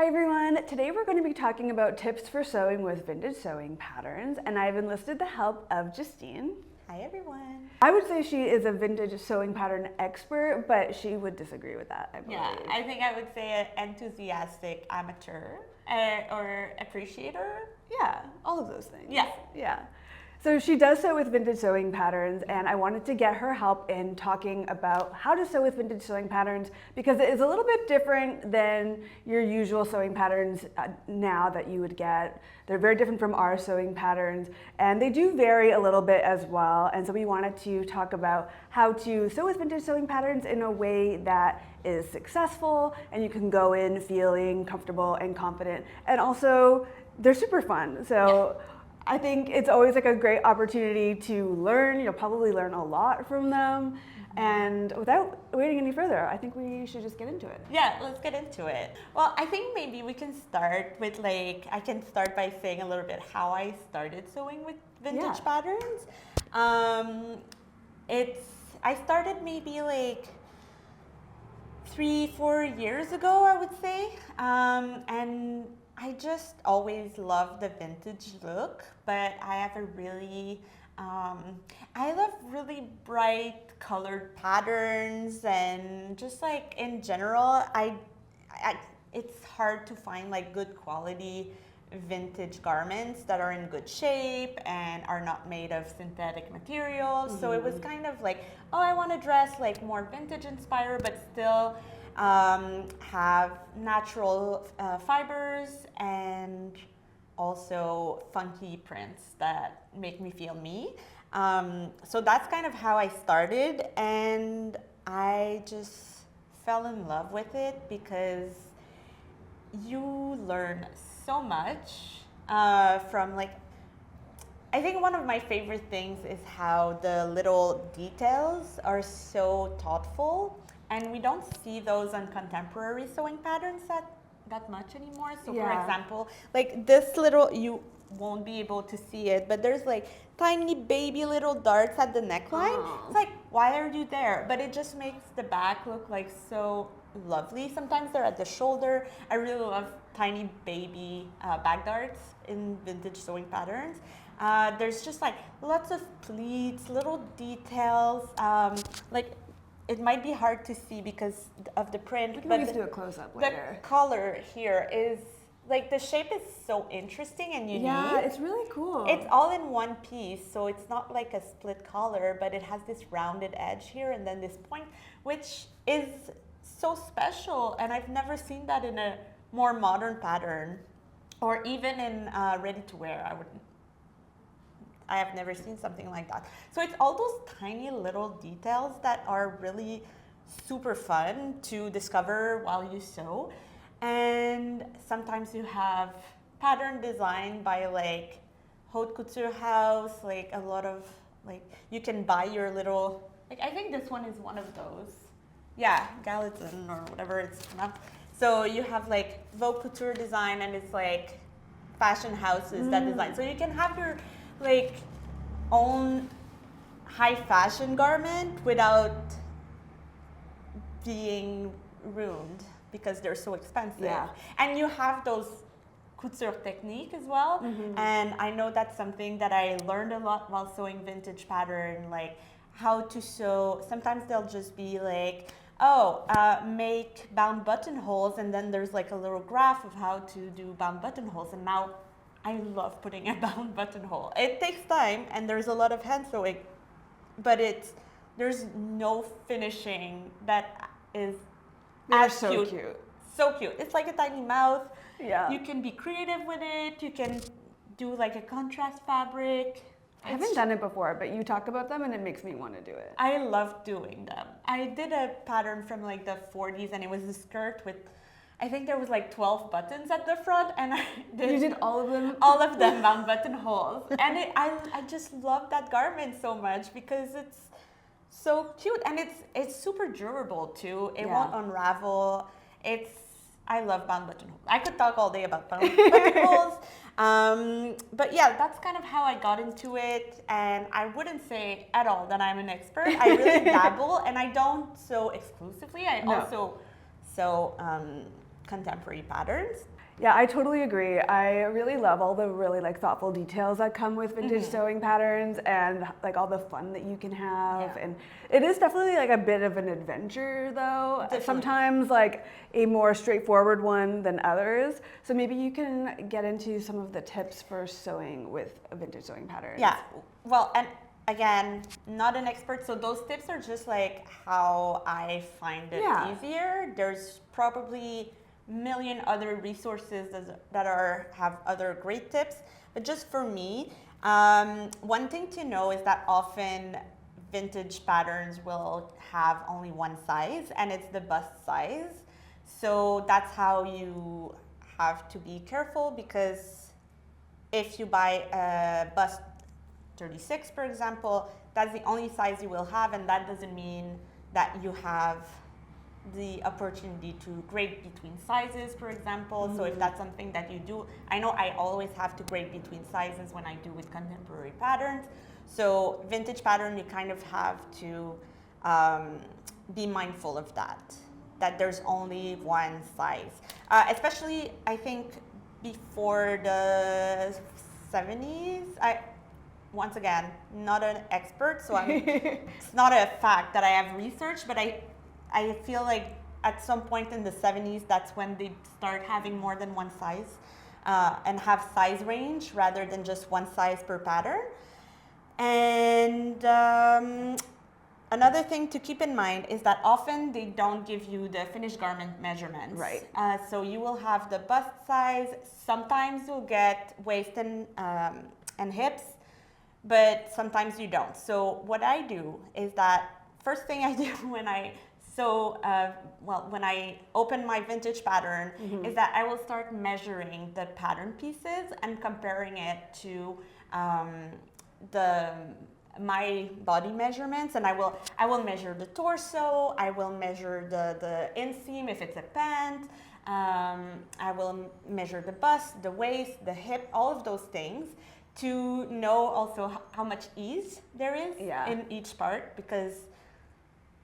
Hi everyone, today we're going to be talking about tips for sewing with vintage sewing patterns, and I've enlisted the help of Justine. Hi everyone. I would say she is a vintage sewing pattern expert, but she would disagree with that, I believe. Yeah, I think I would say an enthusiastic amateur or appreciator. Yeah, all of those things. Yeah. Yeah. So she does sew with vintage sewing patterns, and I wanted to get her help in talking about how to sew with vintage sewing patterns because it is a little bit different than your usual sewing patterns now that you would get. They're very different from our sewing patterns, and they do vary a little bit as well. And so we wanted to talk about how to sew with vintage sewing patterns in a way that is successful, and you can go in feeling comfortable and confident. And also, they're super fun. So. Yeah. I think it's always like a great opportunity to learn. You'll probably learn a lot from them. And without waiting any further, I think we should just get into it. Yeah, let's get into it. Well, I think maybe we can start with I can start by saying a little bit how I started sewing with vintage patterns. I started maybe 3-4 years ago, I would say. And I just always loved the vintage look, but I have a really, I love really bright colored patterns, and just in general, it's hard to find good quality vintage garments that are in good shape and are not made of synthetic materials. Mm-hmm. So it was kind of I want to dress more vintage inspired, but still have natural fibers and also funky prints that make me feel me. So that's kind of how I started, and I just fell in love with it because you learn so much from I think one of my favorite things is how the little details are so thoughtful. And we don't see those on contemporary sewing patterns that much anymore. So for example, this little, you won't be able to see it, but there's tiny baby little darts at the neckline. Aww. It's why are you there? But it just makes the back look so lovely. Sometimes they're at the shoulder. I really love tiny baby back darts in vintage sewing patterns. There's just lots of pleats, little details, it might be hard to see because of the print. We can always do a close-up later. The color here is, the shape is so interesting and unique. Yeah, it's really cool. It's all in one piece, so it's not a split color, but it has this rounded edge here and then this point, which is so special. And I've never seen that in a more modern pattern, or even in ready-to-wear. I have never seen something like that. So it's all those tiny little details that are really super fun to discover while you sew. And sometimes you have pattern designed by haute couture house, a lot of you can buy your little, I think this one is one of those. Yeah, Gallatin or whatever it's not. So you have Vogue couture design, and it's fashion houses that design. So you can have your own high fashion garment without being ruined because they're so expensive. Yeah. And you have those couture technique as well. Mm-hmm. And I know that's something that I learned a lot while sewing vintage pattern, how to sew. Sometimes they'll just be make bound buttonholes, and then there's a little graph of how to do bound buttonholes. And now I love putting a bound buttonhole. It takes time, and there's a lot of hand sewing, but there's no finishing that is as so cute. So cute. It's like a tiny mouth. Yeah. You can be creative with it. You can do a contrast fabric. I haven't done it before, but you talk about them and it makes me want to do it. I love doing them. I did a pattern from the 40s, and it was a skirt with, I think there was 12 buttons at the front, and You did all of them? All of them bound buttonholes. And I just love that garment so much because it's so cute, and it's super durable too. It won't unravel. I love bound buttonholes. I could talk all day about bound buttonholes. But yeah, that's kind of how I got into it, and I wouldn't say at all that I'm an expert. I really dabble, and I don't sew exclusively. I also sew contemporary patterns. Yeah, I totally agree. I really love all the really like thoughtful details that come with vintage sewing patterns and like all the fun that you can have. Yeah. And it is definitely like a bit of an adventure though. Definitely. Sometimes like a more straightforward one than others. So maybe you can get into some of the tips for sewing with vintage sewing patterns. Yeah, well, and again, not an expert, so those tips are just like how I find it easier. There's probably million other resources that have other great tips, but just for me, one thing to know is that often vintage patterns will have only one size, and it's the bust size. So that's how you have to be careful, because if you buy a bust 36, for example, that's the only size you will have, and that doesn't mean that you have the opportunity to grade between sizes, for example. So if that's something that you do, I know I always have to grade between sizes when I do with contemporary patterns. So vintage pattern, you kind of have to be mindful of that there's only one size. Especially, I think, before the 70s, once again, not an expert, so it's not a fact that I have researched, but I feel like at some point in the 70s, that's when they start having more than one size and have size range rather than just one size per pattern. And another thing to keep in mind is that often they don't give you the finished garment measurements. Right. So you will have the bust size. Sometimes you'll get waist and hips, but sometimes you don't. So what I do is that first thing I do when I when I open my vintage pattern is that I will start measuring the pattern pieces and comparing it to my body measurements, and I will measure the torso, I will measure the inseam if it's a pant, I will measure the bust, the waist, the hip, all of those things, to know also how much ease there is in each part, because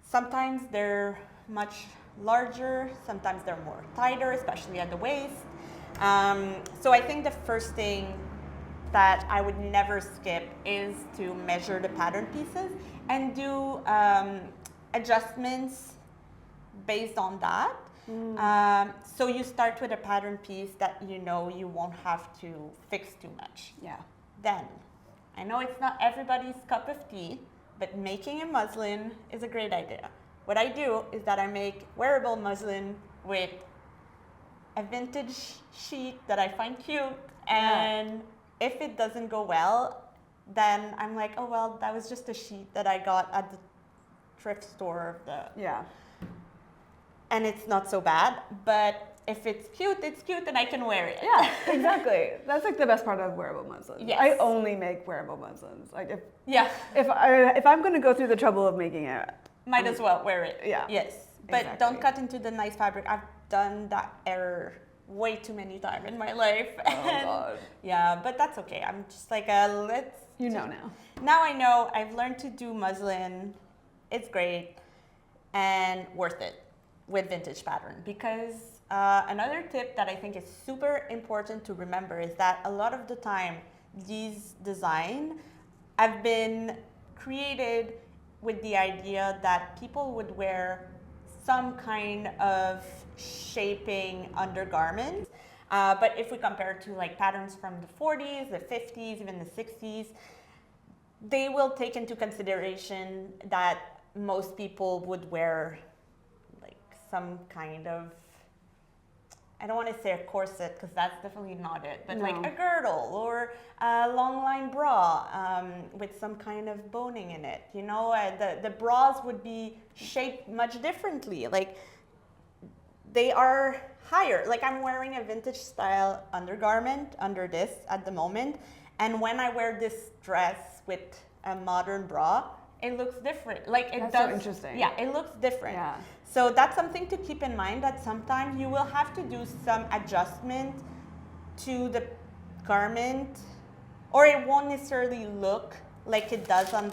sometimes they're much larger, sometimes they're more tighter, especially at the waist. So I think the first thing that I would never skip is to measure the pattern pieces and do adjustments based on that. So you start with a pattern piece that you know you won't have to fix too much. Yeah. Then, I know it's not everybody's cup of tea, but making a muslin is a great idea. What I do is that I make wearable muslin with a vintage sheet that I find cute, and if it doesn't go well, then I'm like, oh well, that was just a sheet that I got at the thrift store. And it's not so bad, but if it's cute, and I can wear it. Yeah, exactly. That's like the best part of wearable muslins. Yes. I only make wearable muslins. Like if I'm going to go through the trouble of making it, might as well wear it. Yeah. Yes, but exactly. don't cut into the nice fabric. I've done that error way too many times in my life. Oh God. Yeah, but that's okay. I'm just like, let's. Now. Now I know. I've learned to do muslin. It's great and worth it with vintage pattern, because another tip that I think is super important to remember is that a lot of the time these designs have been created with the idea that people would wear some kind of shaping undergarment. But if we compare to like patterns from the 40s, the 50s, even the 60s, they will take into consideration that most people would wear like some kind of, I don't want to say a corset because that's definitely not it, but like a girdle or a long line bra with some kind of boning in it. You know, the bras would be shaped much differently. Like they are higher. Like I'm wearing a vintage style undergarment under this at the moment. And when I wear this dress with a modern bra, it looks different. Like it That's does. so interesting. Yeah, it looks different. Yeah. So that's something to keep in mind, that sometimes you will have to do some adjustment to the garment, or it won't necessarily look like it does on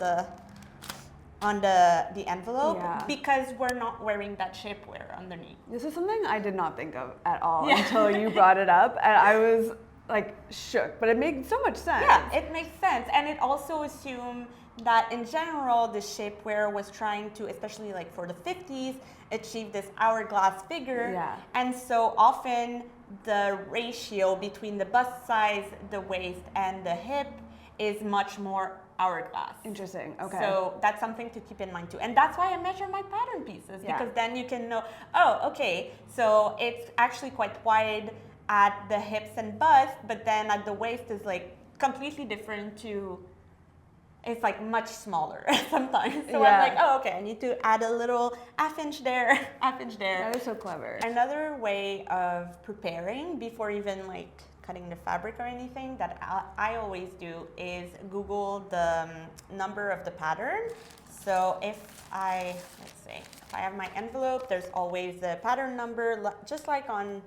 on the envelope Yeah. because we're not wearing that shapewear underneath. This is something I did not think of at all Yeah. until you brought it up, and I was like shook, but it made so much sense. Yeah, it makes sense. And it also assumed that in general, the shapewear was trying to, especially like for the 50s, achieve this hourglass figure. Yeah. And so often the ratio between the bust size, the waist, and the hip is much more hourglass. Interesting. Okay. So that's something to keep in mind too. And that's why I measure my pattern pieces, Yeah. because then you can know, oh, okay, so it's actually quite wide at the hips and bust, but then at the waist is like completely different to, it's like much smaller sometimes. So Yeah. I'm like, oh, okay, I need to add a little half inch there, half inch there. That is so clever. Another way of preparing before even like cutting the fabric or anything that I always do is Google the number of the pattern. So if let's say, if I have my envelope, there's always the pattern number, just like on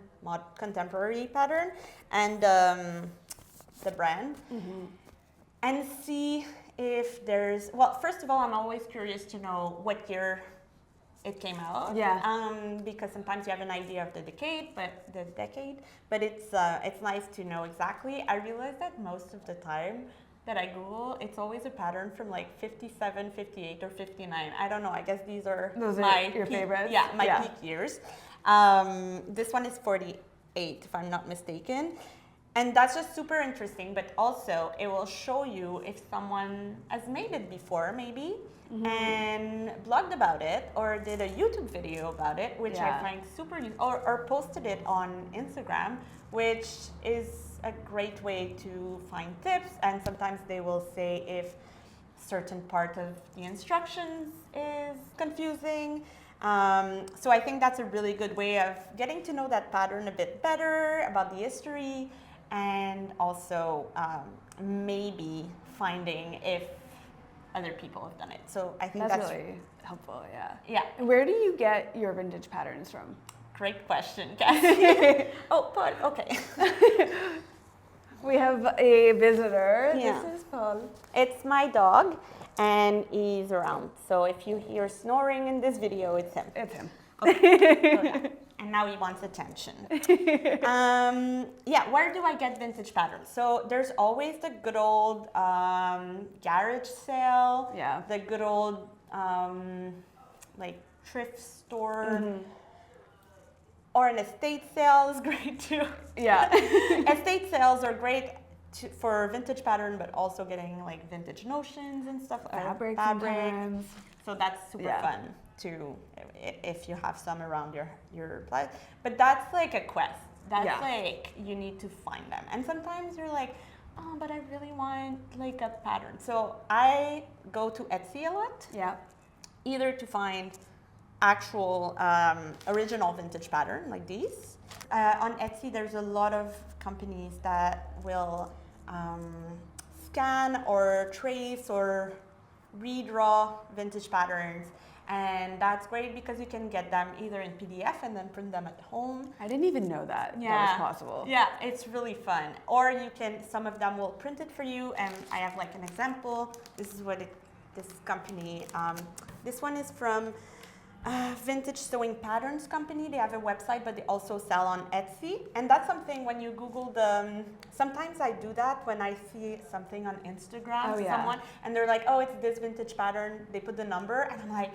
contemporary pattern, and the brand, and see if there's, well, first of all, I'm always curious to know what year it came out. Yeah. Because sometimes you have an idea of the decade, but it's nice to know exactly. I realize that most of the time that I Google, it's always a pattern from like 57, 58, or 59. I don't know. I guess these are your peak, favorites. Yeah, my peak years. This one is 48, if I'm not mistaken. And that's just super interesting, but also it will show you if someone has made it before, maybe, and blogged about it, or did a YouTube video about it, which I find super useful, or posted it on Instagram, which is a great way to find tips. And sometimes they will say if certain part of the instructions is confusing. So I think that's a really good way of getting to know that pattern a bit better, about the history, and also maybe finding if other people have done it. So I think that's really helpful. Yeah. Yeah. And where do you get your vintage patterns from? Great question, Cassie. Okay. We have a visitor. Yeah. This is Paul. It's my dog, and he's around. So if you hear snoring in this video, it's him. It's him. Okay. And now he wants attention. Yeah, where do I get vintage patterns? So there's always the good old garage sale. Yeah. The good old like thrift store. Or an estate sale is great too. Yeah. Estate sales are great for vintage pattern, but also getting like vintage notions and stuff. Fabric. Fabric. So that's super Yeah. fun too, if you have some around your place. But that's like a quest. That's like, you need to find them. And sometimes you're like, oh, but I really want like a pattern. So I go to Etsy a lot. Yeah. Either to find actual original vintage pattern like these. On Etsy, there's a lot of companies that will scan or trace or redraw vintage patterns. And that's great because you can get them either in PDF and then print them at home. I didn't even know that was possible. Yeah, it's really fun. Or you can, some of them will print it for you. And I have like an example. This is what this company, this one is from Vintage Sewing Patterns Company. They have a website, but they also sell on Etsy. And that's something when you Google sometimes I do that when I see something on Instagram, someone, and they're like, oh, it's this vintage pattern. They put the number, and I'm like,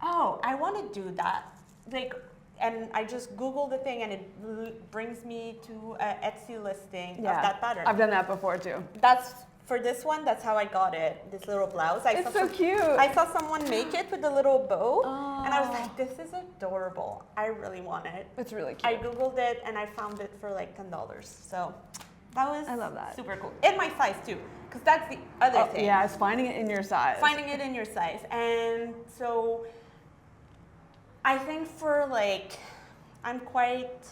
oh, I want to do that. Like, and I just Google the thing, and it brings me to an Etsy listing of that pattern. I've done that before too. For this one, that's how I got it, this little blouse. It's so cute. I saw someone make it with a little bow, and I was like, this is adorable. I really want it. It's really cute. I Googled it, and I found it for like $10. So that was I love that. super cool. In my size, too, because that's the other thing. Yeah, it's finding it in your size. Finding it in your size. And so I think for like, I'm quite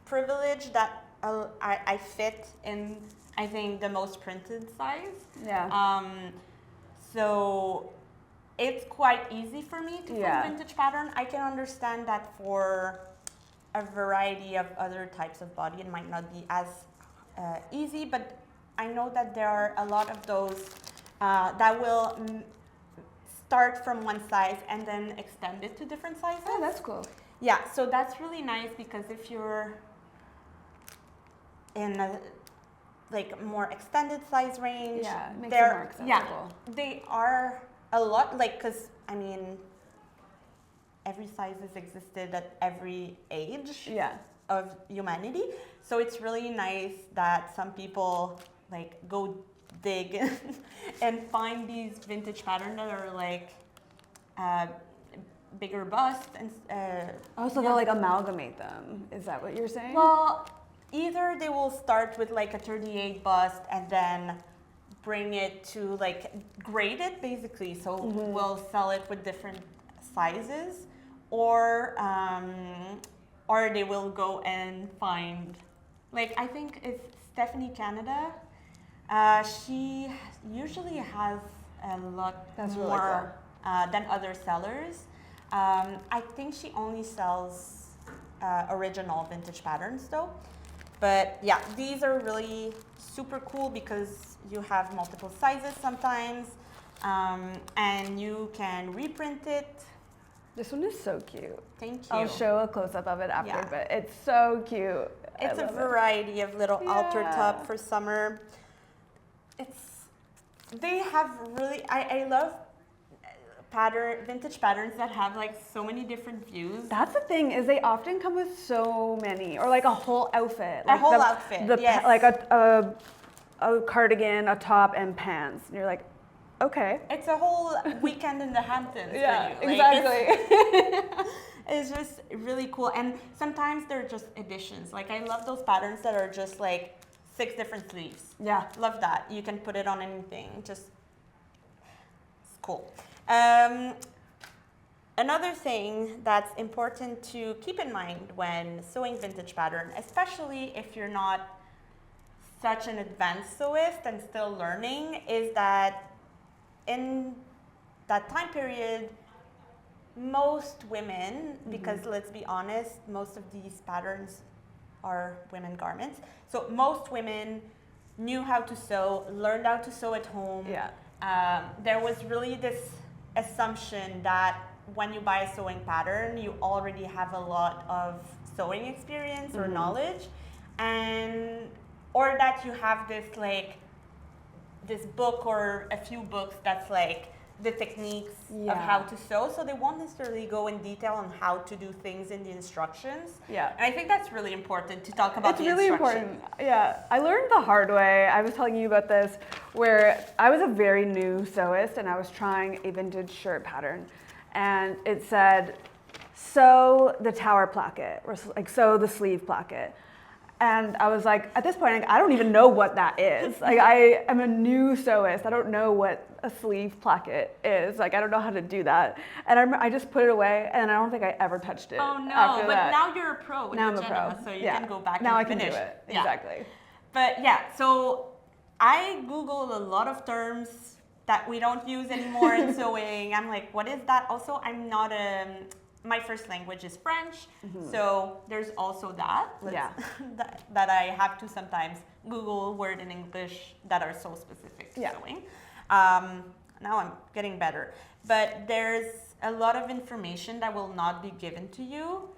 privileged that I fit in, I think, the most printed size. Yeah. So it's quite easy for me to find vintage pattern. I can understand that for a variety of other types of body, it might not be as easy, but I know that there are a lot of those that will start from one size and then extend it to different sizes. Oh, that's cool. Yeah, so that's really nice because if you're in a like more extended size range, Yeah, it makes it more accessible. yeah, they are a lot like because I mean every size has existed at every age Yeah. of humanity, so it's really nice that some people like go dig and find these vintage patterns that are like bigger bust and Oh, so they'll like amalgamate them. Is that what you're saying? well, either they will start with like a 38 bust and then bring it to like grade it basically, so we'll sell it with different sizes, or they will go and find like I think it's Stephanie Canada. She usually has a lot That's really more than other sellers. I think she only sells original vintage patterns though. But yeah, these are really super cool because you have multiple sizes sometimes, and you can reprint it. This one is so cute. Thank you. I'll show a close-up of it after, Yeah. but it's so cute. It's a love it. variety of little altar Yeah. top for summer. They have really, I love vintage patterns that have like so many different views. That's the thing, is they often come with so many, or like a whole outfit. A Like whole outfit, yes. Like a cardigan, a top, and pants. And you're like, okay. It's a whole weekend in the Hamptons Yeah, for you. exactly. It's just really cool. And sometimes they're just additions. Like I love those patterns that are just like 6 different sleeves. Yeah. Love that. You can put it on anything. Just it's cool. Another thing that's important to keep in mind when sewing vintage pattern, especially if you're not such an advanced sewist and still learning, is that in that time period, most women, because let's be honest, most of these patterns are women garments. So most women knew how to sew, learned how to sew at home. Yeah. There was really this assumption that when you buy a sewing pattern, you already have a lot of sewing experience or knowledge, and or that you have this book or a few books that's like the techniques of how to sew, so they won't necessarily go in detail on how to do things in the instructions. Yeah. And I think that's really important to talk about. It's really important. Yeah, I learned the hard way. I was telling you about this, where I was a very new sewist and I was trying a vintage shirt pattern, and it said, sew the tower placket, or like sew the sleeve placket. And I was like, at this point, I don't even know what that is. Like, I am a new sewist. I don't know what a sleeve placket is. Like, I don't know how to do that. And I just put it away, and I don't think I ever touched it. Oh no! After But that. now you're a pro with Now the I'm a Jenna, pro. so you Yeah. can go back now and I can finish. do it. Yeah. Exactly. But yeah, so I Googled a lot of terms that we don't use anymore in sewing. I'm like, what is that? Also, I'm not my first language is French, so there's also that. Yeah. that I have to sometimes Google word in English that are so specific to sewing. Now I'm getting better. But there's a lot of information that will not be given to you.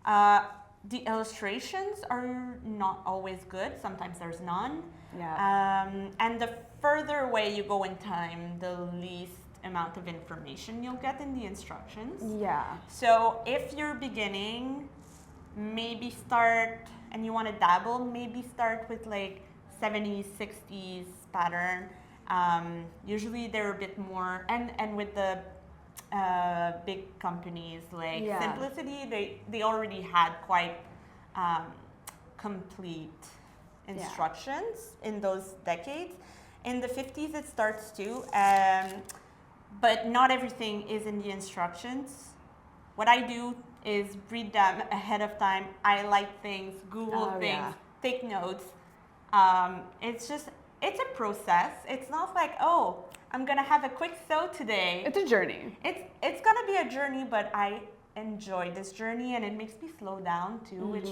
The illustrations are not always good. Sometimes there's none. Yeah. And the further away you go in time, the least amount of information you'll get in the instructions. Yeah. So if you're beginning, maybe start, and you want to dabble, maybe start with like 70s, 60s pattern. Usually they're a bit more, and with the big companies like Simplicity, they already had quite complete instructions in those decades. In the 50s it starts too, but not everything is in the instructions. What I do is read them ahead of time, highlight things, Google things, take notes. It's a process. It's not like, oh, I'm gonna have a quick sew today. It's a journey. It's gonna be a journey, but I enjoy this journey, and it makes me slow down too, which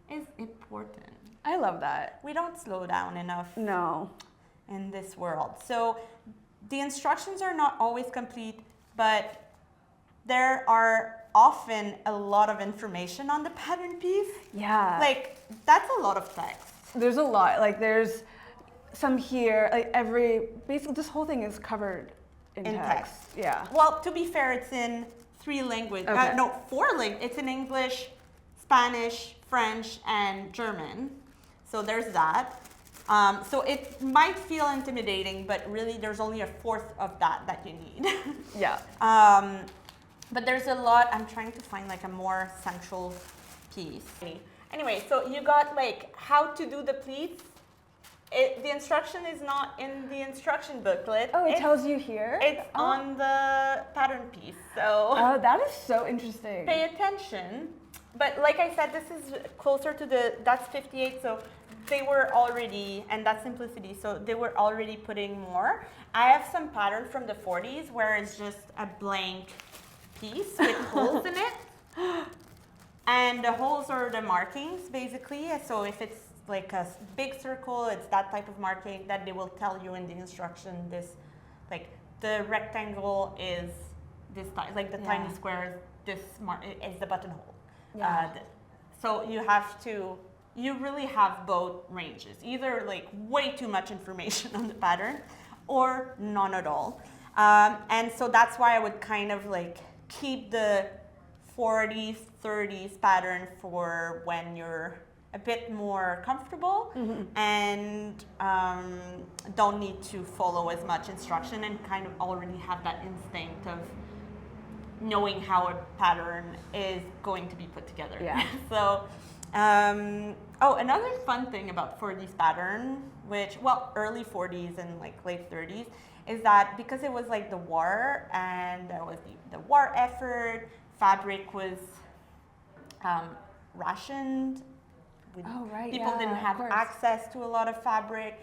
is important. I love that. We don't slow down enough No. in this world. So the instructions are not always complete. but there are often a lot of information on the pattern piece. Yeah. Like, that's a lot of text. There's a lot. Like there's some here. Like basically this whole thing is covered in text. Yeah. Well, to be fair, it's in 3 languages. Okay. No, 4 languages. It's in English, Spanish, French, and German. So there's that. So it might feel intimidating, but really there's only a fourth of that you need. Yeah. But there's a lot. I'm trying to find like a more central piece. Anyway, so you got like how to do the pleats. The instruction is not in the instruction booklet. Oh, it tells you here? It's on the pattern piece. So oh, that is so interesting. pay attention. But like I said, this is closer to that's 58, so they were already, and that's simplicity, so they were already putting more. I have some pattern from the 40s where it's just a blank piece with holes in it. And the holes are the markings, basically. So if it's like a big circle, it's that type of marking that they will tell you in the instruction. This, like the rectangle is this type, like the tiny square is is the buttonhole. Yeah. So you really have both ranges, either like way too much information on the pattern or none at all. And so that's why I would kind of like keep the 40s, 30s pattern for when you're a bit more comfortable and don't need to follow as much instruction and kind of already have that instinct of knowing how a pattern is going to be put together. Yeah. So, another fun thing about 40s pattern, which, well, early 40s and like late 30s, is that because it was like the war and there was the war effort, fabric was rationed. People didn't have access to a lot of fabric.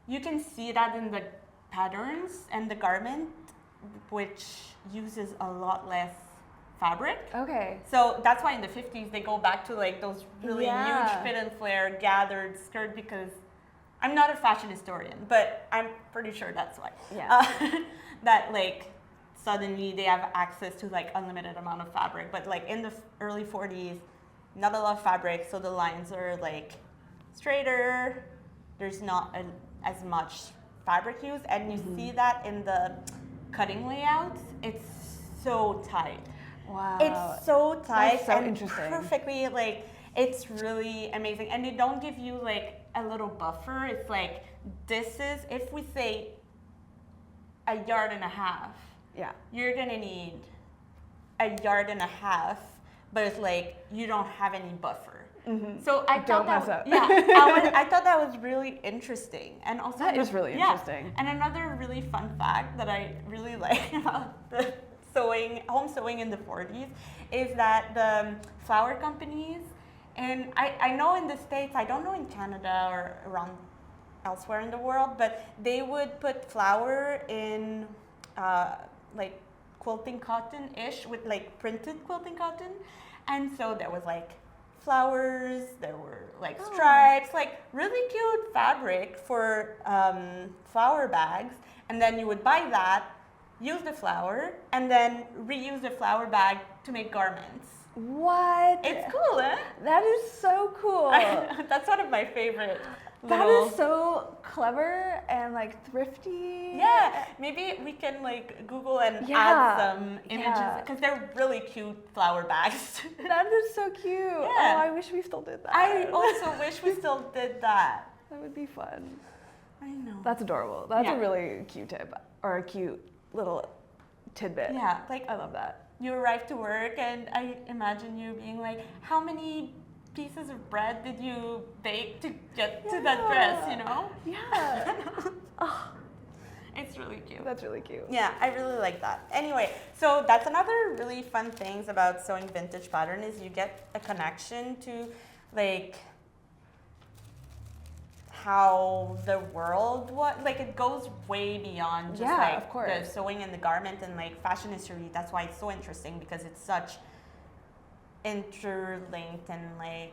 You can see that in the patterns and the garment, which uses a lot less fabric. Okay. So that's why in the 50s they go back to like those really huge fit and flare gathered skirt, because I'm not a fashion historian, but I'm pretty sure that's why. Yeah. That like suddenly they have access to like unlimited amount of fabric, but like in the early 40s, not a lot of fabric, so the lines are like straighter. There's not as much fabric use, and you see that in the cutting layouts. It's so tight. Wow. It's so tight. That's so and interesting. Perfectly, like it's really amazing. And they don't give you like a little buffer. It's like this is, if we say a yard and a half, you're gonna need a yard and a half, but it's like you don't have any buffer. So I thought I thought that was really interesting, and also that is really interesting. And another really fun fact that I really like about the home sewing in the 40s is that the flower companies, and I know in the States, I don't know in Canada or around elsewhere in the world, but they would put flour in like quilting cotton-ish, with like printed quilting cotton. And so there was like flowers, there were like stripes, like really cute fabric for flower bags. And then you would buy that, use the flower, and then reuse the flower bag to make garments. What? It's cool, eh? That is so cool. That's one of my favorite. That is so clever and like thrifty. Yeah, maybe we can like Google and add some images, because they're really cute flower bags. That is so cute. Yeah. Oh, I wish we still did that. I also wish we still did that. That would be fun. I know. That's adorable. That's a really cute tip, or a cute little tidbit. Yeah, like I love that. You arrive to work and I imagine you being like, how many pieces of bread did you bake to get to that dress, you know? Yeah. Oh, it's really cute. That's really cute. Yeah, I really like that. Anyway, so that's another really fun things about sewing vintage pattern, is you get a connection to like how the world was. Like it goes way beyond just like the sewing and the garment and like fashion history. That's why it's so interesting, because it's such interlinked and like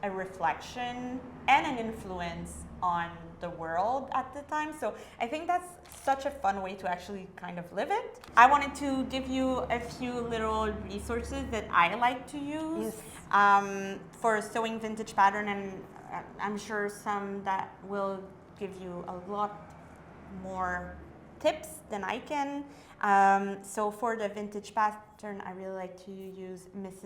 a reflection and an influence on the world at the time. So I think that's such a fun way to actually kind of live it. I wanted to give you a few little resources that I like to use for sewing vintage pattern, and I'm sure some that will give you a lot more tips than I can. So for the vintage pattern, I really like to use Mrs.